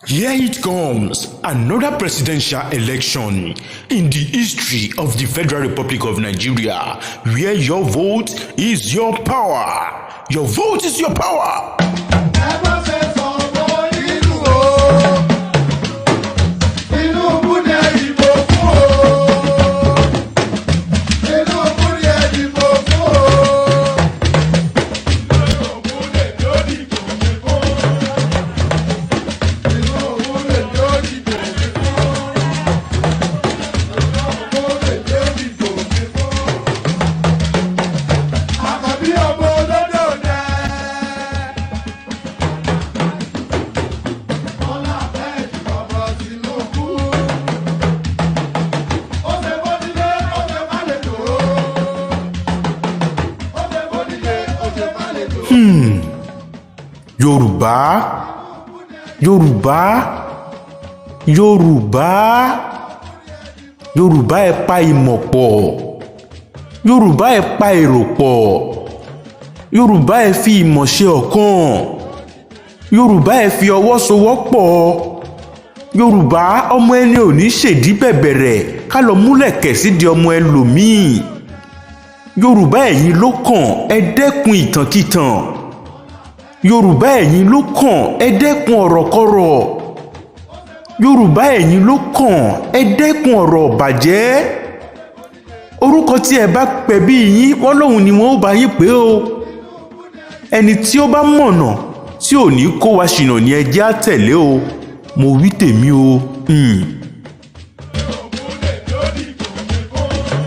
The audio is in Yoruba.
Here it comes, another presidential election in the history of the Federal Republic of Nigeria, where your vote is your power. Your vote is your power. Yorùbá ẹ pa ìmọ̀ pọ̀, Yorùbá ẹ pa èrò pọ̀, Yorùbá ẹ fi ìmọ̀ ṣe ọ̀kan, Yorùbá ẹ fi ọwọ́ sowọ́pọ̀, Yorùbá ọmọ ẹni ò ní ṣèdí bẹ̀bẹ̀rẹ̀ ká lọ múlẹ̀kẹ̀ sídìí ọmọ ẹlòmíì. Yorùbá ẹ̀yin ló kàn, ẹ dẹ́kun ìtànkìtàn. Yorùbá ẹ̀yin ló kàn, ẹ dẹ́kun ọ̀rọ̀kọ̀rọ̀. Yorùbá ẹ̀yin ló kàn, ẹ dẹ́kun ọ̀rọ̀ ọ̀bàjẹ́. Orúkọ tí ẹ bá pè bí yín wọ́n lóhùn ni wọ́n ó bá yín pé o. Ẹni tí ó bá mọ̀nà tí ò ní kó wa ṣìnà ni ẹ jẹ́ á tẹ̀lé o. Mo wí tèmi o.